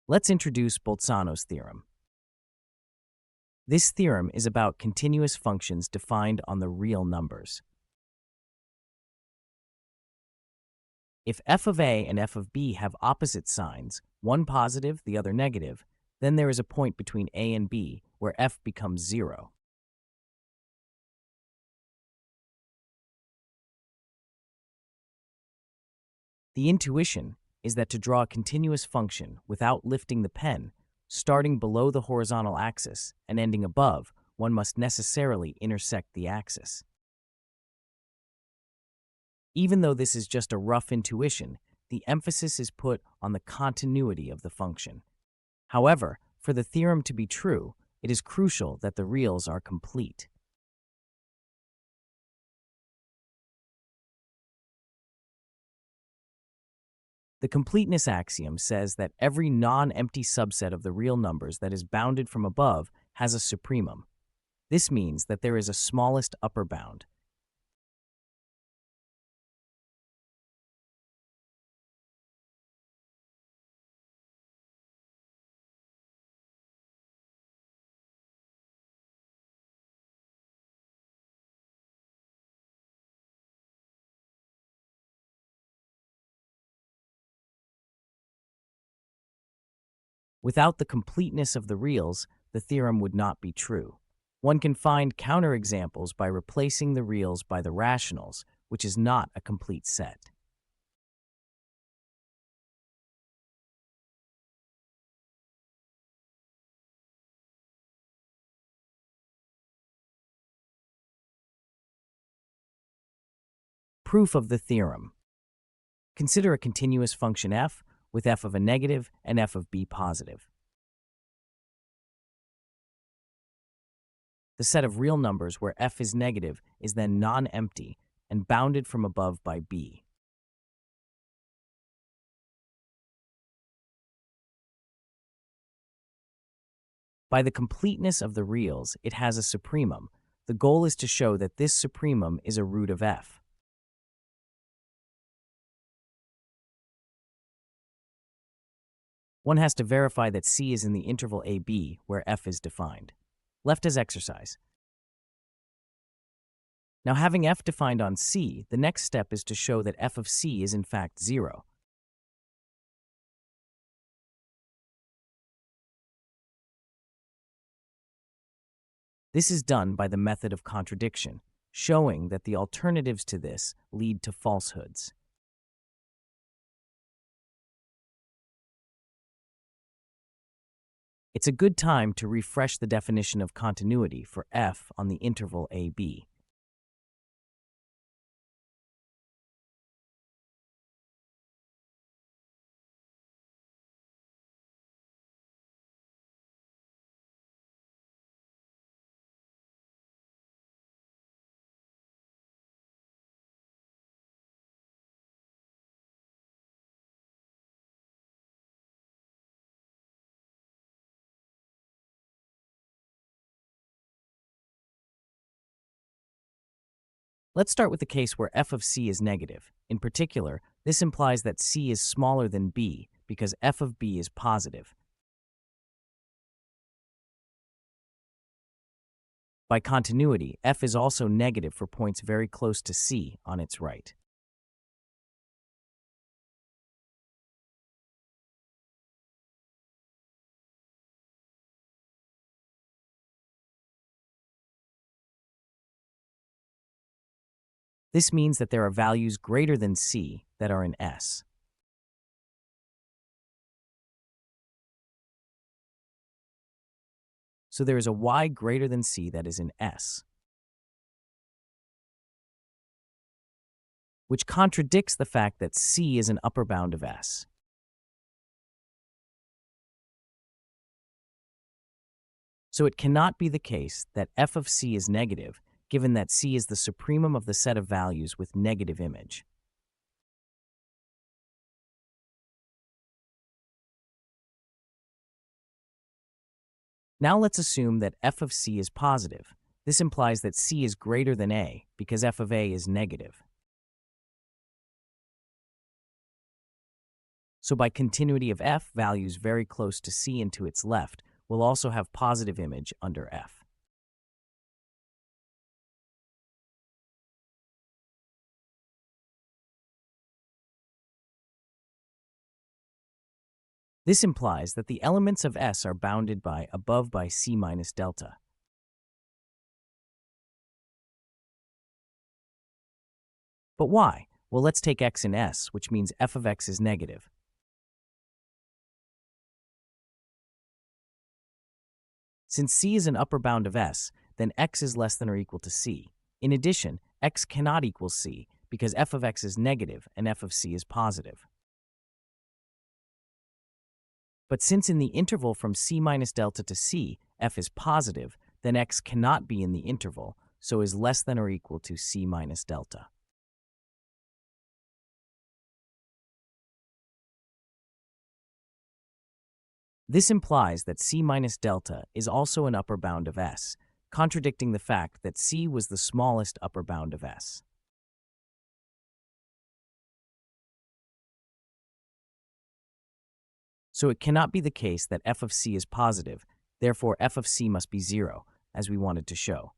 Let's introduce Bolzano's theorem. This theorem is about continuous functions defined on the real numbers. If f of a and f of b have opposite signs, one positive, the other negative, then there is a point between a and b where f becomes 0. The intuition is that to draw a continuous function without lifting the pen, starting below the horizontal axis and ending above, one must necessarily intersect the axis. Even though this is just a rough intuition, the emphasis is put on the continuity of the function. However, for the theorem to be true, it is crucial that the reals are complete. The completeness axiom says that every non-empty subset of the real numbers that is bounded from above has a supremum. This means that there is a smallest upper bound. Without the completeness of the reals, the theorem would not be true. One can find counterexamples by replacing the reals by the rationals, which is not a complete set. Proof of the theorem. Consider a continuous function f with f of a negative and f of b positive. The set of real numbers where f is negative is then non-empty and bounded from above by b. By the completeness of the reals, it has a supremum. The goal is to show that this supremum is a root of f. One has to verify that c is in the interval ab, where f is defined. Left as exercise. Now, having f defined on c, the next step is to show that f of c is in fact 0. This is done by the method of contradiction, showing that the alternatives to this lead to falsehoods. It's a good time to refresh the definition of continuity for f on the interval ab. Let's start with the case where f of c is negative. In particular, this implies that c is smaller than b because f of b is positive. By continuity, f is also negative for points very close to c on its right. This means that there are values greater than c that are in S. So there is a y greater than c that is in S, which contradicts the fact that c is an upper bound of S. So it cannot be the case that f of c is negative, given that c is the supremum of the set of values with negative image. Now let's assume that f of c is positive. This implies that c is greater than a, because f of a is negative. So by continuity of f, values very close to c and to its left will also have positive image under f. This implies that the elements of S are bounded by above by c minus delta. But why? Well, let's take x in S, which means f of x is negative. Since c is an upper bound of S, then x is less than or equal to c. In addition, x cannot equal c because f of x is negative and f of c is positive. But since in the interval from c minus delta to c, f is positive, then x cannot be in the interval, so is less than or equal to c minus delta. This implies that c minus delta is also an upper bound of S, contradicting the fact that c was the smallest upper bound of S. So it cannot be the case that f of c is positive, therefore f of c must be 0, as we wanted to show.